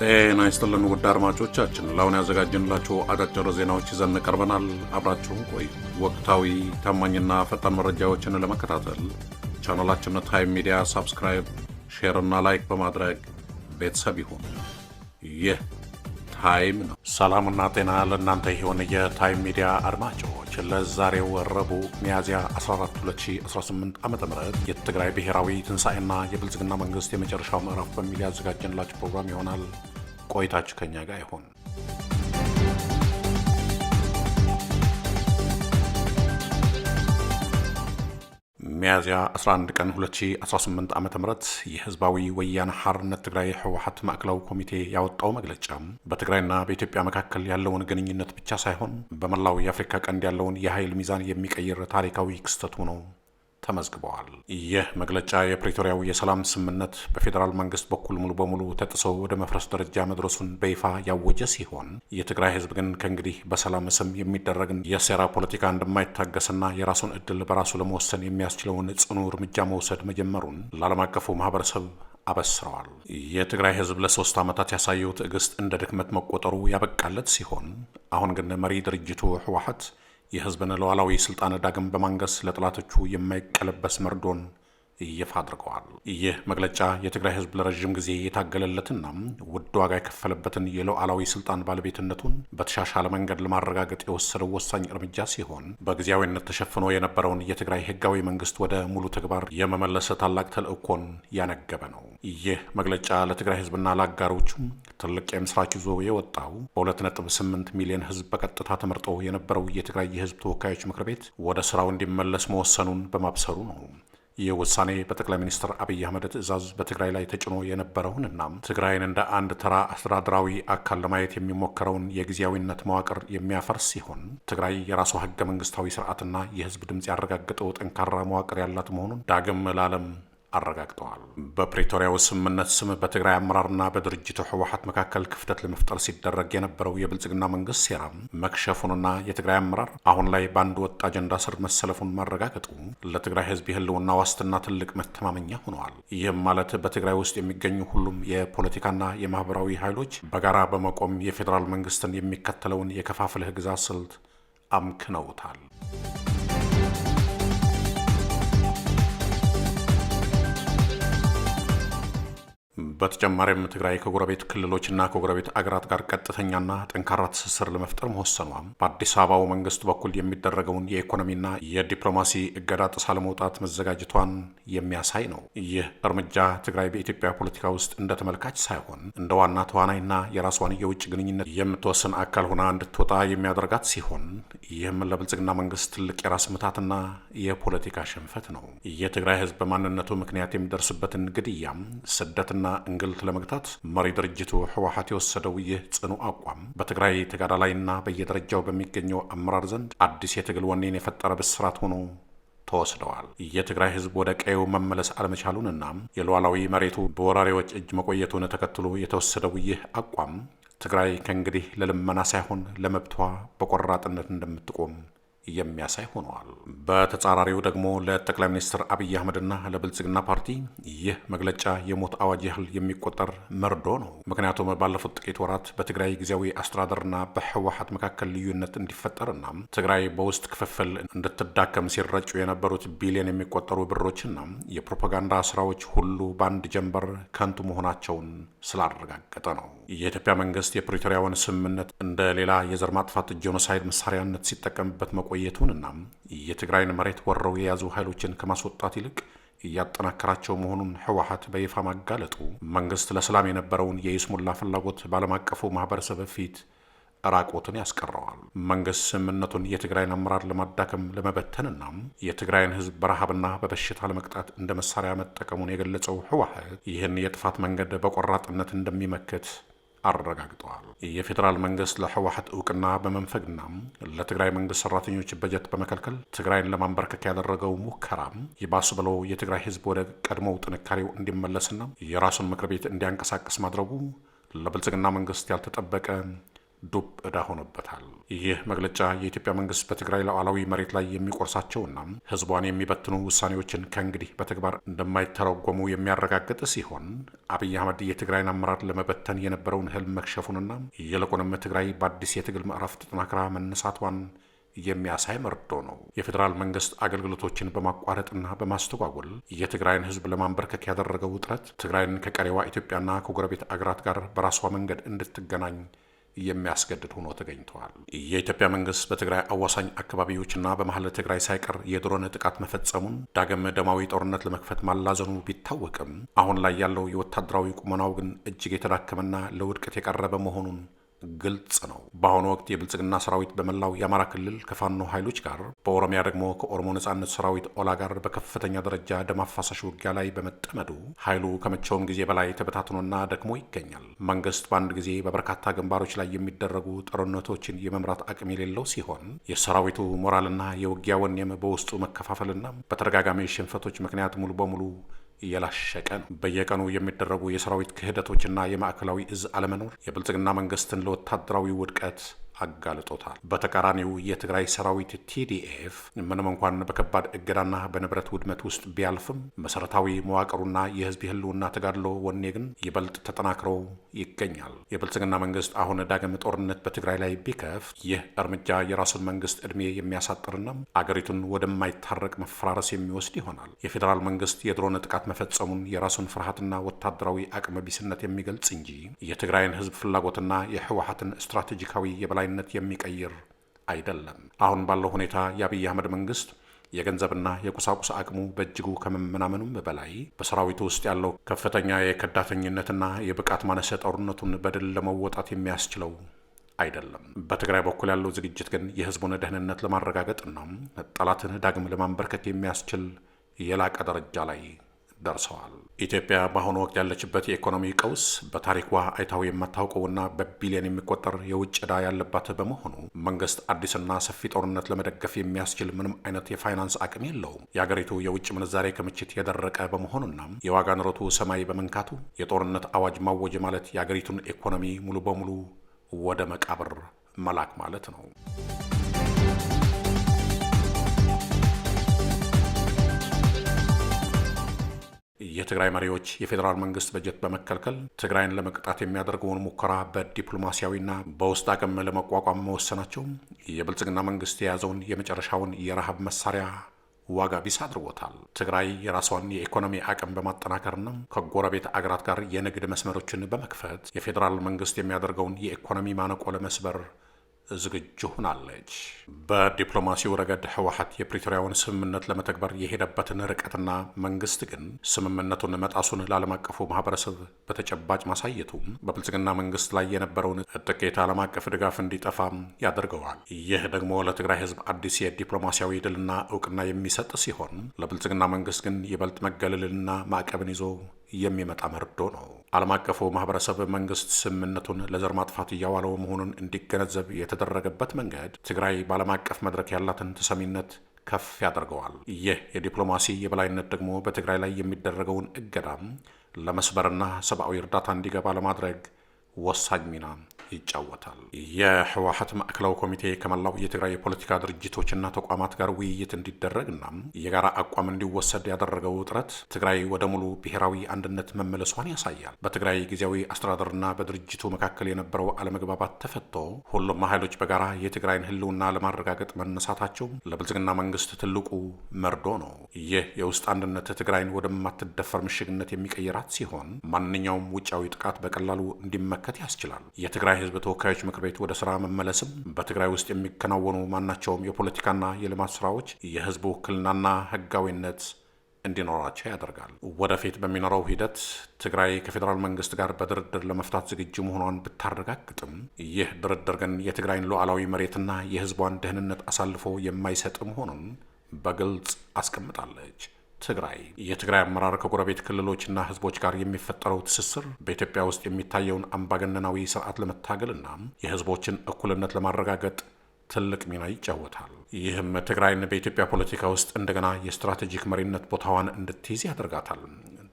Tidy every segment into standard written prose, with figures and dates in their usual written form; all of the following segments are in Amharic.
ጤና ይስጥልን ውድ አድማጮቻችን፣ ለአሁን ያዘጋጀንላችሁ አጫጭር ዜናዎች ይዘን ቀርበናል። አብራችሁን ቆዩ። ወቅታዊ ታማኝና ፈጣን መረጃዎችን ለመከታተል ቻናላችንን ታይም ሚዲያ ሰብስክራይብ፣ ሼር እና ላይክ በማድረግ ቤተሰብ ይሁን። ይህ ታይም ነው። ሰላምና ጤና ለእናንተ ይሁን። የታይም ሚዲያ አድማጮች፣ ለዛሬው ረቡዕ ሚያዝያ 14 2018 ዓ.ም የትግራይ ብሔራዊ ትንሣኤና የብልጽግና መንግስት የመጨረሻው ምዕራፍ በሚል ያዘጋጀንላችሁ ፕሮግራም ይሆናል። ቆይታችሁ ከኛ ጋር ይሁን። ሚያዝያ 11 ቀን 2018 ዓ.ም የህዝባዊ ወያነ ሓርነት ትግራይ ህወሓት ማዕከላዊ ኮሚቴ ያወጣው መግለጫ በትግራይና በኢትዮጵያ መካከል ያለውን ግንኙነት ብቻ ሳይሆን በመላው የአፍሪካ ቀንድ ያለውን የኃይል ሚዛን የሚቀይር ታሪካዊ ክስተት ሆኖ ተመዝግበዋል። ይህ መግለጫ የፕሪቶሪያው የሰላም ስምምነት በፌዴራል መንግስት በኩል ሙሉ በሙሉ ተጥሶ ወደ መፍረስ ደረጃ መድረሱን በይፋ ያወጀ ሲሆን የትግራይ ህዝብ ግን ከእንግዲህ በሰላም ስም የሚደረግን የሴራ ፖለቲካ እንደማይታገስና የራሱን እድል በራሱ ለመወሰን የሚያስችለውን ጽኑ እርምጃ መውሰድ መጀመሩን ለዓለም አቀፉ ማህበረሰብ አበስረዋል። የትግራይ ህዝብ ለ3 ዓመታት ያሳየው ትዕግስት እንደ ድክመት መቆጠሩ ያበቃለት ሲሆን አሁን ግን መሪ ድርጅቱ ህወሓት የህዝብን ሉዓላዊ ስልጣን ዳግም በማንገስ ለጠላቶቹ የማይቀለበስ መርዶን ይፋ አድርገዋል። ይህ መግለጫ የትግራይ ህዝብ ለረዥም ጊዜ የታገለለትና ውድ ዋጋ የከፈለበትን የሉዓላዊ ስልጣን ባለቤትነቱን በተሻሻለ መንገድ ለማረጋገጥ የወሰደው ወሳኝ እርምጃ ሲሆን በጊዜያዊነት ተሸፍኖ የነበረውን የትግራይ ህጋዊ መንግስት ወደ ሙሉ ተግባር የመመለስ ታላቅ ተልዕኮን ያነገበ ነው። ይህ መግለጫ ለትግራይ ህዝብና ለአጋሮቹ ትልቅ የምስራች ይዞ የወጣው በ2.8 ሚሊዮን ህዝብ በቀጥታ ተመርጦ የነበረው የትግራይ የህዝብ ተወካዮች ምክር ቤት ወደ ስራው እንዲመለስ መወሰኑን በማብሰሩ ነው። ይህ ውሳኔ በጠቅላይ ሚኒስትር አብይ አህመድ ትዕዛዝ በትግራይ ላይ ተጭኖ የነበረውንና ትግራይን እንደ አንድ ተራ አስተዳደራዊ አካል ለማየት የሚሞከረውን የጊዜያዊነት መዋቅር የሚያፈርስ ሲሆን ትግራይ የራሷ ህገ መንግስታዊ ስርዓትና የህዝብ ድምፅ ያረጋገጠው ጠንካራ መዋቅር ያላት መሆኑን ዳግም ለዓለም አረጋግጠዋል። በፕሪቶሪያው ስምምነት ስም በትግራይ አመራርና በድርጅቱ ህወሓት መካከል ክፍተት ለመፍጠር ሲደረግ የነበረው የብልጽግና መንግስት ሴራ መክሸፉንና የትግራይ አመራር አሁን ላይ በአንድ ወጥ አጀንዳ ስር መሰለፉን ማረጋገጡ ለትግራይ ህዝብ የህልውና ዋስትና ትልቅ መተማመኛ ሆነዋል። ይህም ማለት በትግራይ ውስጥ የሚገኙ ሁሉም የፖለቲካና የማህበራዊ ኃይሎች በጋራ በመቆም የፌዴራል መንግስትን የሚከተለውን የከፋፍለህ ግዛ ስልት አምክነውታል። በተጨማሪም ትግራይ ከጎረቤት ክልሎችና ከጎረቤት አገራት ጋር ቀጥተኛና ጠንካራ ትስስር ለመፍጠር መወሰኗ በአዲስ አበባው መንግስት በኩል የሚደረገውን የኢኮኖሚና የዲፕሎማሲ እገዳ ጥሳ ለመውጣት መዘጋጀቷን የሚያሳይ ነው። ይህ እርምጃ ትግራይ በኢትዮጵያ ፖለቲካ ውስጥ እንደ ተመልካች ሳይሆን እንደ ዋና ተዋናይና የራሷን የውጭ ግንኙነት የምትወስን አካል ሆና እንድትወጣ የሚያደርጋት ሲሆን ይህም ለብልጽግና መንግስት ትልቅ የራስ ምታትና የፖለቲካ ሽንፈት ነው። የትግራይ ህዝብ በማንነቱ ምክንያት የሚደርስበትን ግድያም፣ ስደትና እንግልት ለመግታት መሪ ድርጅቱ ህወሓት የወሰደው ይህ ጽኑ አቋም በትግራይ ተጋዳላይና በየደረጃው በሚገኘው አመራር ዘንድ አዲስ የትግል ወኔን የፈጠረ ብስራት ሆኖ ተወስደዋል። የትግራይ ህዝብ ወደ ቀዬው መመለስ አለመቻሉንና የሉዓላዊ መሬቱ በወራሪዎች እጅ መቆየቱን ተከትሎ የተወሰደው ይህ አቋም ትግራይ ከእንግዲህ ለልመና ሳይሆን ለመብቷ በቆራጥነት እንደምትቆም የሚያሳይ ሆነዋል። በተጻራሪው ደግሞ ለጠቅላይ ሚኒስትር አብይ አህመድና ለብልጽግና ፓርቲ ይህ መግለጫ የሞት አዋጅ ያህል የሚቆጠር መርዶ ነው። ምክንያቱም ባለፉት ጥቂት ወራት በትግራይ ጊዜያዊ አስተዳደርና በህወሓት መካከል ልዩነት እንዲፈጠርና ትግራይ በውስጥ ክፍፍል እንድትዳከም ሲረጩ የነበሩት ቢሊዮን የሚቆጠሩ ብሮችና የፕሮፓጋንዳ ስራዎች ሁሉ በአንድ ጀንበር ከንቱ መሆናቸውን ስላረጋገጠ ነው። የኢትዮጵያ መንግስት የፕሪቶሪያውን ስምምነት እንደ ሌላ የዘር ማጥፋት ጄኖሳይድ መሳሪያነት ሲጠቀምበት መቆየቱንና የትግራይን መሬት ወረው የያዙ ኃይሎችን ከማስወጣት ይልቅ እያጠናከራቸው መሆኑን ህወሓት በይፋ ማጋለጡ መንግስት ለሰላም የነበረውን የይስሙላ ፍላጎት በዓለም አቀፉ ማህበረሰብ ፊት ራቆትን ያስቀረዋል። መንግስት ስምምነቱን የትግራይን አመራር ለማዳከም ለመበተንና የትግራይን ህዝብ በረሃብና በበሽታ ለመቅጣት እንደ መሳሪያ መጠቀሙን የገለጸው ህወሓት ይህን የጥፋት መንገድ በቆራጥነት እንደሚመክት አረጋግጠዋል። የፌዴራል መንግስት ለህወሓት እውቅና በመንፈግና ለትግራይ መንግስት ሰራተኞች በጀት በመከልከል ትግራይን ለማንበርከክ ያደረገው ሙከራ ይባስ ብሎ የትግራይ ህዝብ ወደ ቀድሞው ጥንካሬው እንዲመለስና የራሱን ምክር ቤት እንዲያንቀሳቅስ ማድረጉ ለብልጽግና መንግስት ያልተጠበቀ ዱብ ዕዳ ሆኖበታል። ይህ መግለጫ የኢትዮጵያ መንግስት በትግራይ ሉዓላዊ መሬት ላይ የሚቆርሳቸውና ህዝቧን የሚበትኑ ውሳኔዎችን ከእንግዲህ በተግባር እንደማይተረጎሙ የሚያረጋግጥ ሲሆን አብይ አህመድ የትግራይን አመራር ለመበተን የነበረውን ህልም መክሸፉንና ይልቁንም ትግራይ በአዲስ የትግል ምዕራፍ ተጠናክራ መነሳቷን የሚያሳይ መርዶ ነው። የፌዴራል መንግስት አገልግሎቶችን በማቋረጥና በማስተጓጎል የትግራይን ህዝብ ለማንበርከክ ያደረገው ውጥረት ትግራይን ከቀሪዋ ኢትዮጵያና ከጎረቤት አገራት ጋር በራሷ መንገድ እንድትገናኝ የሚያስገድድ ሆኖ ተገኝተዋል። የኢትዮጵያ መንግስት በትግራይ አዋሳኝ አካባቢዎችና በመሀል ትግራይ ሳይቀር የድሮን ጥቃት መፈጸሙን ዳግም ደማዊ ጦርነት ለመክፈት ማላዘኑ ቢታወቅም አሁን ላይ ያለው የወታደራዊ ቁመናው ግን እጅግ የተዳከመና ለውድቀት የቀረበ መሆኑን ግልጽ ነው። በአሁኑ ወቅት የብልጽግና ሰራዊት በመላው የአማራ ክልል ከፋኖ ኃይሎች ጋር፣ በኦሮሚያ ደግሞ ከኦሮሞ ነጻነት ሰራዊት ኦላ ጋር በከፍተኛ ደረጃ ደም አፋሳሽ ውጊያ ላይ በመጠመዱ ኃይሉ ከመቼውም ጊዜ በላይ ተበታትኖና ደክሞ ይገኛል። መንግስት በአንድ ጊዜ በበርካታ ግንባሮች ላይ የሚደረጉ ጦርነቶችን የመምራት አቅም የሌለው ሲሆን የሰራዊቱ ሞራልና የውጊያ ወኔም በውስጡ መከፋፈልና በተደጋጋሚ ሽንፈቶች ምክንያት ሙሉ በሙሉ እየላሸቀ ነው። በየቀኑ የሚደረጉ የሰራዊት ክህደቶችና የማዕከላዊ እዝ አለመኖር የብልጽግና መንግስትን ለወታደራዊ ውድቀት አጋልጦታል። በተቃራኒው የትግራይ ሰራዊት ቲዲኤፍ ምንም እንኳን በከባድ እገዳና በንብረት ውድመት ውስጥ ቢያልፍም መሰረታዊ መዋቅሩና የህዝብ ህልውና ተጋድሎ ወኔ ግን ይበልጥ ተጠናክሮ ይገኛል። የብልጽግና መንግስት አሁን ዳግም ጦርነት በትግራይ ላይ ቢከፍት ይህ እርምጃ የራሱን መንግስት ዕድሜ የሚያሳጥርና አገሪቱን ወደማይታረቅ መፈራረስ የሚወስድ ይሆናል። የፌዴራል መንግስት የድሮን ጥቃት መፈጸሙን የራሱን ፍርሃትና ወታደራዊ አቅመ ቢስነት የሚገልጽ እንጂ የትግራይን ህዝብ ፍላጎትና የህወሓትን ስትራቴጂካዊ የበላይ የሚቀይር አይደለም። አሁን ባለው ሁኔታ የአብይ አህመድ መንግስት የገንዘብና የቁሳቁስ አቅሙ በእጅጉ ከመመናመኑም በላይ በሰራዊቱ ውስጥ ያለው ከፍተኛ የከዳተኝነትና የብቃት ማነስ ጦርነቱን በድል ለመወጣት የሚያስችለው አይደለም። በትግራይ በኩል ያለው ዝግጅት ግን የህዝቡን ደህንነት ለማረጋገጥና ጠላትን ዳግም ለማንበርከክ የሚያስችል የላቀ ደረጃ ላይ ደርሰዋል። ኢትዮጵያ በአሁኑ ወቅት ያለችበት የኢኮኖሚ ቀውስ በታሪኳ አይታው የማታውቀውና በቢሊዮን የሚቆጠር የውጭ ዕዳ ያለባት በመሆኑ መንግስት አዲስና ሰፊ ጦርነት ለመደገፍ የሚያስችል ምንም አይነት የፋይናንስ አቅም የለውም። የአገሪቱ የውጭ ምንዛሬ ክምችት የደረቀ በመሆኑና የዋጋ ንረቱ ሰማይ በመንካቱ የጦርነት አዋጅ ማወጅ ማለት የአገሪቱን ኢኮኖሚ ሙሉ በሙሉ ወደ መቃብር መላክ ማለት ነው። የትግራይ መሪዎች የፌዴራል መንግስት በጀት በመከልከል ትግራይን ለመቅጣት የሚያደርገውን ሙከራ በዲፕሎማሲያዊና በውስጥ አቅም ለመቋቋም መወሰናቸው የብልጽግና መንግስት የያዘውን የመጨረሻውን የረሃብ መሳሪያ ዋጋ ቢስ አድርጎታል። ትግራይ የራሷን የኢኮኖሚ አቅም በማጠናከርና ከጎረቤት አገራት ጋር የንግድ መስመሮችን በመክፈት የፌዴራል መንግስት የሚያደርገውን የኢኮኖሚ ማነቆ ለመስበር ዝግጁ ሆናለች። በዲፕሎማሲው ረገድ ህወሓት የፕሪቶሪያውን ስምምነት ለመተግበር የሄደበትን ርቀትና መንግስት ግን ስምምነቱን መጣሱን ለዓለም አቀፉ ማህበረሰብ በተጨባጭ ማሳየቱ በብልጽግና መንግስት ላይ የነበረውን ጥቂት ዓለም አቀፍ ድጋፍ እንዲጠፋ ያደርገዋል። ይህ ደግሞ ለትግራይ ህዝብ አዲስ የዲፕሎማሲያዊ ድልና እውቅና የሚሰጥ ሲሆን ለብልጽግና መንግስት ግን ይበልጥ መገለልና ማዕቀብን ይዞ የሚመጣ መርዶ ነው። ዓለም አቀፉ ማህበረሰብ መንግስት ስምምነቱን ለዘር ማጥፋት እያዋለው መሆኑን እንዲገነዘብ የተደረገበት መንገድ ትግራይ በዓለም አቀፍ መድረክ ያላትን ተሰሚነት ከፍ ያደርገዋል። ይህ የዲፕሎማሲ የበላይነት ደግሞ በትግራይ ላይ የሚደረገውን እገዳም ለመስበርና ሰብአዊ እርዳታ እንዲገባ ለማድረግ ወሳኝ ሚና ይጫወታል። የህወሓት ማዕከላዊ ኮሚቴ ከመላው የትግራይ የፖለቲካ ድርጅቶችና ተቋማት ጋር ውይይት እንዲደረግና የጋራ አቋም እንዲወሰድ ያደረገው ጥረት ትግራይ ወደ ሙሉ ብሔራዊ አንድነት መመለሷን ያሳያል። በትግራይ ጊዜያዊ አስተዳደርና በድርጅቱ መካከል የነበረው አለመግባባት ተፈቶ ሁሉም ኃይሎች በጋራ የትግራይን ህልውና ለማረጋገጥ መነሳታቸው ለብልጽግና መንግስት ትልቁ መርዶ ነው። ይህ የውስጥ አንድነት ትግራይን ወደማትደፈር ምሽግነት የሚቀይራት ሲሆን ማንኛውም ውጫዊ ጥቃት በቀላሉ እንዲመከት ያስችላል። የትግራይ ህዝብ ተወካዮች ምክር ቤት ወደ ስራ መመለስም በትግራይ ውስጥ የሚከናወኑ ማናቸውም የፖለቲካና የልማት ስራዎች የህዝቡ ውክልናና ህጋዊነት እንዲኖራቸው ያደርጋል። ወደፊት በሚኖረው ሂደት ትግራይ ከፌዴራል መንግስት ጋር በድርድር ለመፍታት ዝግጁ መሆኗን ብታረጋግጥም ይህ ድርድር ግን የትግራይን ሉዓላዊ መሬትና የህዝቧን ደህንነት አሳልፎ የማይሰጥ መሆኑን በግልጽ አስቀምጣለች። የትግራይ አመራር ከጎረቤት ክልሎችና ህዝቦች ጋር የሚፈጠረው ትስስር በኢትዮጵያ ውስጥ የሚታየውን አምባገነናዊ ስርዓት ለመታገልና የህዝቦችን እኩልነት ለማረጋገጥ ትልቅ ሚና ይጫወታል። ይህም ትግራይን በኢትዮጵያ ፖለቲካ ውስጥ እንደገና የስትራቴጂክ መሪነት ቦታዋን እንድትይዝ ያደርጋታል።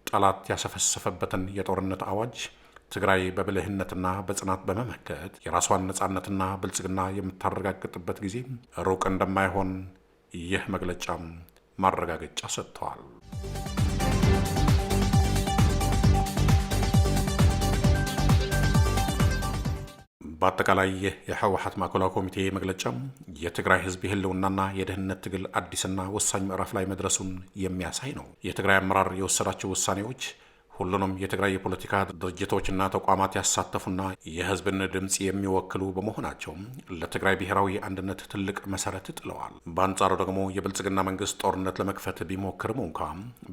ጠላት ያሰፈሰፈበትን የጦርነት አዋጅ ትግራይ በብልህነትና በጽናት በመመከት የራሷን ነጻነትና ብልጽግና የምታረጋግጥበት ጊዜ ሩቅ እንደማይሆን ይህ መግለጫም ማረጋገጫ ሰጥተዋል። በአጠቃላይ የህወሓት ማዕከላዊ ኮሚቴ መግለጫም የትግራይ ህዝብ የህልውናና የደህንነት ትግል አዲስና ወሳኝ ምዕራፍ ላይ መድረሱን የሚያሳይ ነው። የትግራይ አመራር የወሰዳቸው ውሳኔዎች ሁሉንም የትግራይ የፖለቲካ ድርጅቶችና ተቋማት ያሳተፉና የህዝብን ድምፅ የሚወክሉ በመሆናቸው ለትግራይ ብሔራዊ አንድነት ትልቅ መሰረት ጥለዋል። በአንጻሩ ደግሞ የብልጽግና መንግስት ጦርነት ለመክፈት ቢሞክርም እንኳ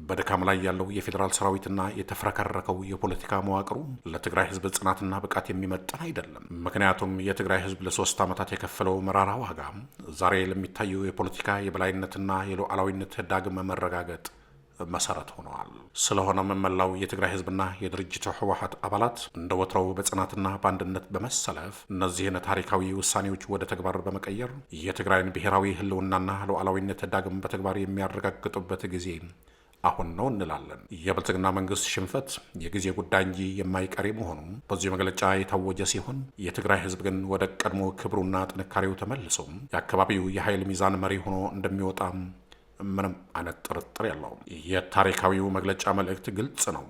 በድካም ላይ ያለው የፌዴራል ሰራዊትና የተፍረከረከው የፖለቲካ መዋቅሩ ለትግራይ ህዝብ ጽናትና ብቃት የሚመጥን አይደለም። ምክንያቱም የትግራይ ህዝብ ለ3 ዓመታት የከፈለው መራራ ዋጋ ዛሬ ለሚታየው የፖለቲካ የበላይነትና የሉዓላዊነት ዳግም መረጋገጥ መሰረት ሆነዋል። ስለሆነም መላው የትግራይ ህዝብና የድርጅቱ ህወሓት አባላት እንደ ወትሮው በጽናትና በአንድነት በመሰለፍ እነዚህን ታሪካዊ ውሳኔዎች ወደ ተግባር በመቀየር የትግራይን ብሔራዊ ህልውናና ሉዓላዊነት ዳግም በተግባር የሚያረጋግጡበት ጊዜ አሁን ነው እንላለን። የብልጽግና መንግስት ሽንፈት የጊዜ ጉዳይ እንጂ የማይቀር መሆኑ በዚህ መግለጫ የታወጀ ሲሆን የትግራይ ህዝብ ግን ወደ ቀድሞ ክብሩና ጥንካሬው ተመልሶ የአካባቢው የኃይል ሚዛን መሪ ሆኖ እንደሚወጣ ምንም አይነት ጥርጥር የለውም። የታሪካዊው መግለጫ መልእክት ግልጽ ነው።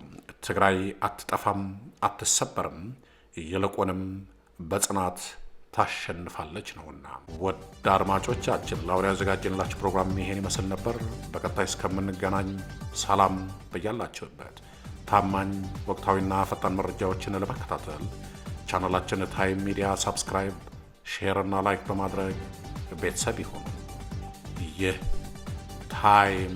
ትግራይ አትጠፋም፣ አትሰበርም፣ ይልቁንም በጽናት ታሸንፋለች ነውና። ወደ አድማጮቻችን ለአሁኑ ያዘጋጀንላችሁ ፕሮግራም ይሄን ይመስል ነበር። በቀጣይ እስከምንገናኝ ሰላም በያላችሁበት። ታማኝ ወቅታዊና ፈጣን መረጃዎችን ለመከታተል ቻናላችን ታይም ሚዲያ ሳብስክራይብ፣ ሼር እና ላይክ በማድረግ ቤተሰብ ይሁኑ። ይህ ታይም